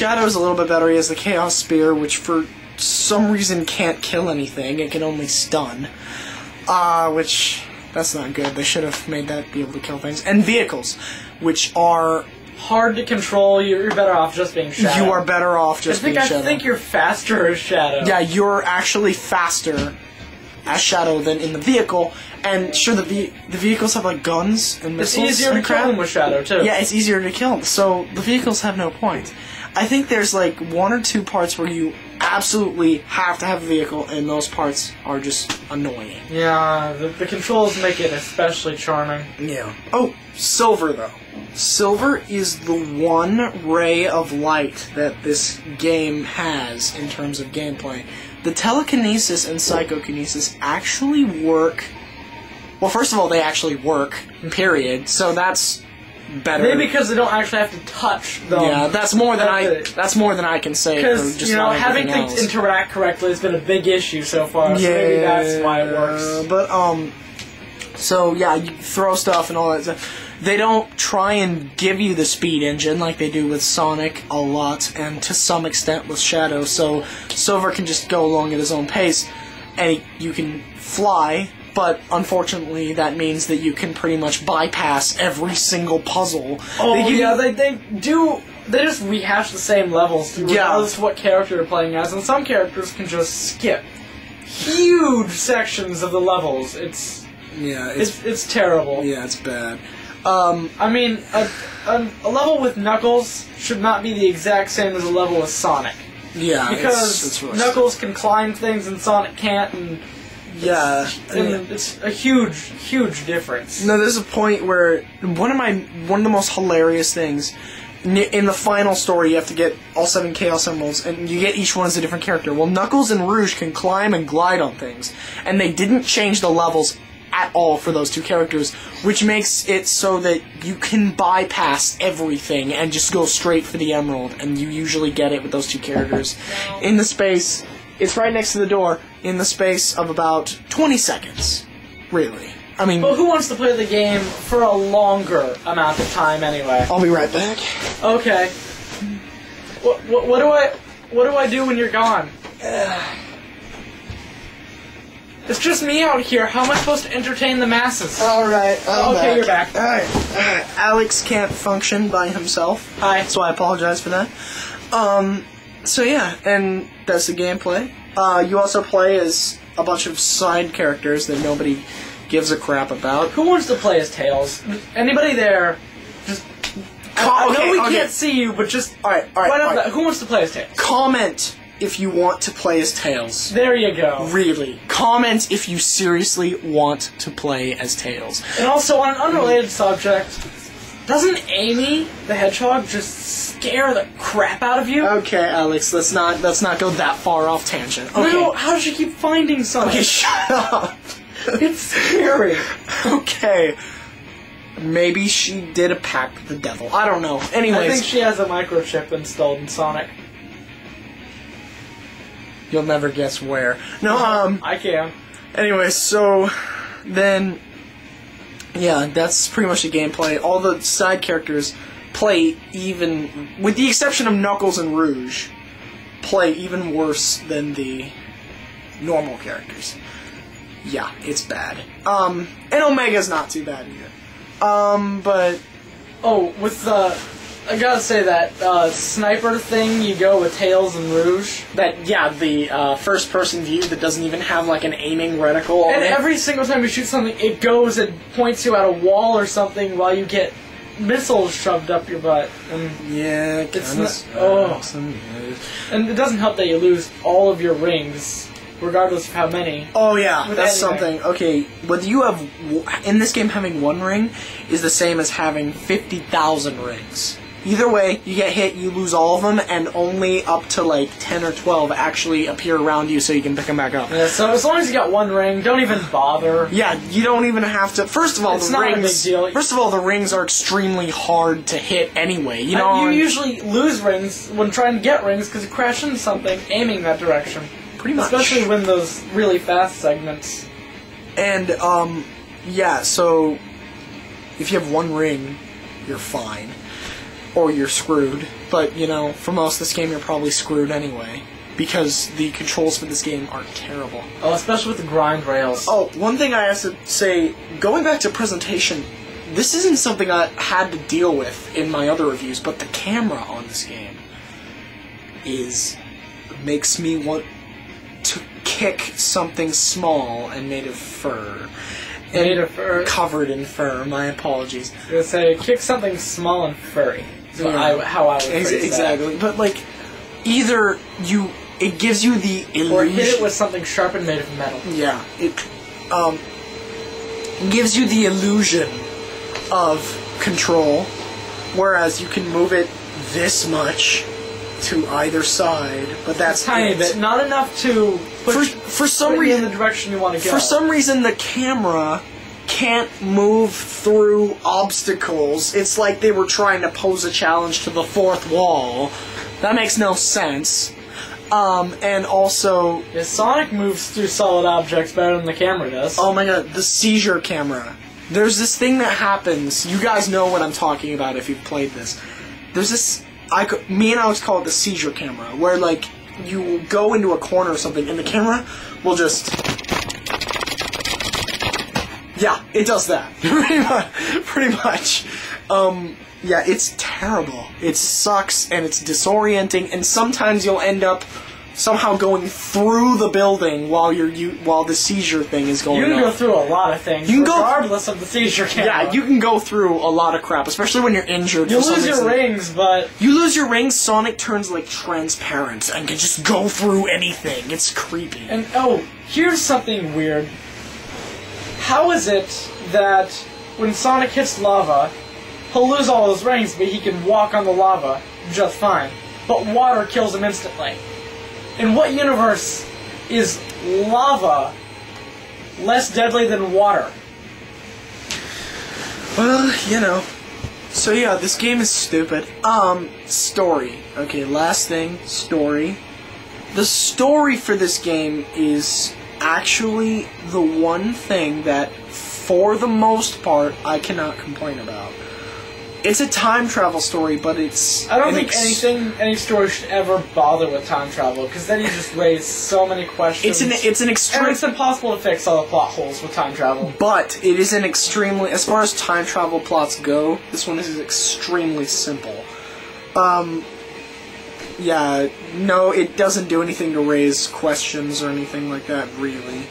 Shadow's a little bit better. He has the Chaos Spear, which for some reason can't kill anything. It can only stun. Which, that's not good. They should have made that be able to kill things. And vehicles, which are... hard to control. You're better off just being Shadow. You are better off just being Shadow. I think you're faster as Shadow. Yeah, you're actually faster as Shadow than in the vehicle. And sure, the vehicles have like guns and missiles. It's easier to kill them with Shadow too. Yeah, it's easier to kill them. So the vehicles have no point. I think there's like 1 or 2 parts where you absolutely have to have a vehicle, and those parts are just annoying. Yeah, the controls make it especially charming. Yeah. Oh, Silver though. Silver is the one ray of light that this game has in terms of gameplay. The telekinesis and psychokinesis actually work. Well, first of all, they actually work, period. So that's better. Maybe because they don't actually have to touch them. Yeah, that's more than I can say. Because, you know, having things interact correctly has been a big issue so far, so maybe that's why it works. But, so, yeah, you throw stuff and all that stuff. They don't try and give you the speed engine like they do with Sonic a lot, and to some extent with Shadow, so Silver can just go along at his own pace, and you can fly, but unfortunately that means that you can pretty much bypass every single puzzle. Oh, yeah, they just rehash the same levels, regardless of what character you're playing as, and some characters can just skip huge sections of the levels. It's terrible. Yeah, it's bad. I mean, a level with Knuckles should not be the exact same as a level with Sonic. Yeah, because it's Knuckles can climb things and Sonic can't, and it's a huge, huge difference. No, there's a point where one of the most hilarious things in the final story, you have to get all 7 Chaos Emeralds, and you get each one as a different character. Well, Knuckles and Rouge can climb and glide on things, and they didn't change the levels at all for those 2 characters, which makes it so that you can bypass everything and just go straight for the emerald, and you usually get it with those 2 characters. In the space, it's right next to the door, in the space of about 20 seconds. Really. I mean... But who wants to play the game for a longer amount of time anyway? I'll be right back. Okay. What do I do when you're gone? It's just me out here. How am I supposed to entertain the masses? Alright, okay, you're back. Alright. Alex can't function by himself. Hi. So I apologize for that. So yeah, and that's the gameplay. You also play as a bunch of side characters that nobody gives a crap about. Who wants to play as Tails? Anybody there? Just... I know we can't see you, but just... Alright. Who wants to play as Tails? Comment if you want to play as Tails. There you go. Really. Comment if you seriously want to play as Tails. And also, on an unrelated subject, doesn't Amy the Hedgehog just scare the crap out of you? Okay, Alex, let's not go that far off tangent. Okay. No, how does she keep finding something? Okay, shut up. It's scary. Okay. Maybe she did a pact with the devil. I don't know. Anyways. I think she has a microchip installed in Sonic. You'll never guess where. No, I can. Anyway, so then, yeah, that's pretty much the gameplay. All the side characters play even, with the exception of Knuckles and Rouge, play even worse than the normal characters. Yeah, it's bad. And Omega's not too bad either. But... Oh, with the... I gotta say that sniper thing you go with Tails and Rouge. The first-person view that doesn't even have like an aiming reticle on and it. Every single time you shoot something, it goes and points you at a wall or something while you get missiles shoved up your butt. And yeah, it's not. And it doesn't help that you lose all of your rings, regardless of how many. Oh yeah, that's something. Okay, whether you have in this game, having 1 ring is the same as having 50,000 rings. Either way, you get hit, you lose all of them, and only up to like 10 or 12 actually appear around you so you can pick them back up. Yeah, so as long as you got 1 ring, don't even bother. Yeah, you don't even have to. First of all, it's not a big deal. First of all, the rings are extremely hard to hit anyway. You know, you usually lose rings when trying to get rings because you crash into something aiming that direction. Pretty much. Especially when those really fast segments. And, yeah, so if you have 1 ring, you're fine. or you're screwed. But, you know, for most of this game, you're probably screwed anyway. Because the controls for this game are terrible. Oh, especially with the grind rails. Oh, one thing I have to say, going back to presentation, this isn't something I had to deal with in my other reviews, but the camera on this game makes me want to kick something small and made of fur. Made of fur? Covered in fur, my apologies. I was going to say, kick something small and furry. Is how I would phrase exactly. that. But, like, either it gives you the illusion... Or hit it with something sharp and made of metal. Yeah. It gives you the illusion of control, whereas you can move it this much to either side, but that's a tiny bit, not enough to push for some reason in the direction you want to go. For some reason, the camera can't move through obstacles. It's like they were trying to pose a challenge to the fourth wall. That makes no sense. And also... Yeah, Sonic moves through solid objects better than the camera does. Oh my god, the seizure camera. There's this thing that happens. You guys know what I'm talking about if you've played this. There's this... me and Alex call it the seizure camera, where, like, you go into a corner or something, and the camera will just... Yeah, it does that. Pretty much. Yeah, it's terrible. It sucks, and it's disorienting, and sometimes you'll end up somehow going through the building while while the seizure thing is going on. You can go through a lot of things, regardless of the seizure camera. Yeah, you can go through a lot of crap, especially when you're injured. You lose your rings, but... You lose your rings, Sonic turns, like, transparent and can just go through anything. It's creepy. And, oh, here's something weird. How is it that when Sonic hits lava, he'll lose all his rings, but he can walk on the lava just fine? But water kills him instantly. In what universe is lava less deadly than water? Well, you know. So yeah, this game is stupid. Story. Okay, last thing, story. The story for this game is actually the one thing that, for the most part, I cannot complain about. It's a time travel story, but it's... I don't think any story should ever bother with time travel, because then you just raise so many questions. It's an extreme... And it's impossible to fix all the plot holes with time travel. But it is an extremely... As far as time travel plots go, this one is extremely simple. Yeah, no, it doesn't do anything to raise questions or anything like that, really.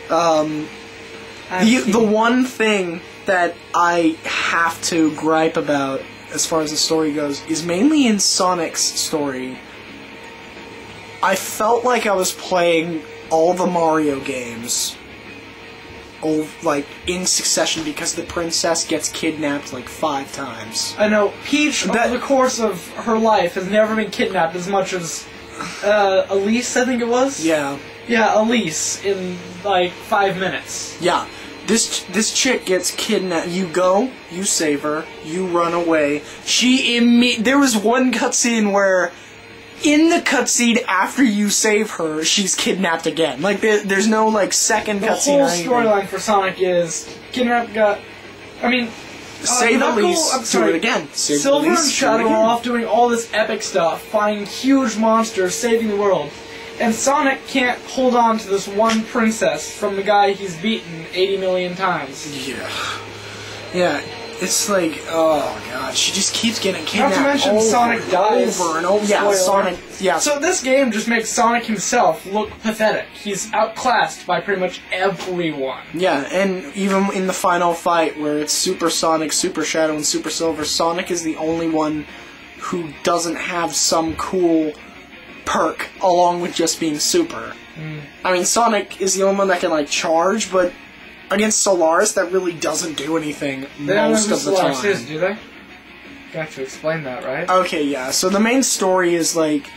The one thing that I have to gripe about, as far as the story goes, is mainly in Sonic's story. I felt like I was playing all the Mario games, like, in succession, because the princess gets kidnapped, like, 5 times. I know, Peach, over the course of her life, has never been kidnapped as much as, Elise, I think it was? Yeah. Yeah, Elise, in, like, 5 minutes. Yeah. This chick gets kidnapped. You go, you save her, you run away. There was one cutscene where, in the cutscene after you save her, she's kidnapped again. Like, there's no, like, second cutscene or anything. The whole storyline for Sonic is, save Elise, do it again. Save Silver Elise, and Shadow are off doing all this epic stuff, fighting huge monsters, saving the world. And Sonic can't hold on to this one princess from the guy he's beaten 80 million times. Yeah. Yeah, it's like, oh god, she just keeps getting kidnapped. Not to mention Sonic dies. Over and over. Yeah, Sonic, yeah. So this game just makes Sonic himself look pathetic. He's outclassed by pretty much everyone. Yeah, and even in the final fight where it's Super Sonic, Super Shadow, and Super Silver, Sonic is the only one who doesn't have some cool perk along with just being super. I mean, Sonic is the only one that can, like, charge, but against Solaris, that really doesn't do anything most of the time. Solaris is, do they? Got to explain that, right? Okay, yeah. So the main story is, like,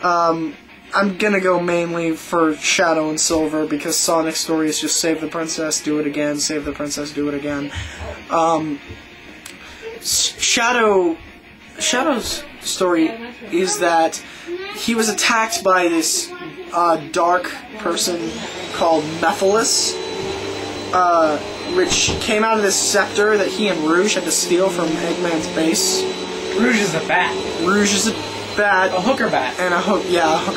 I'm gonna go mainly for Shadow and Silver, because Sonic's story is just save the princess, do it again, save the princess, do it again. Shadow's story is that he was attacked by this dark person called Mephiles, which came out of this scepter that he and Rouge had to steal from Eggman's base. Rouge is a bat. Rouge is a bat. A hooker bat. And a hook. Yeah, a hooker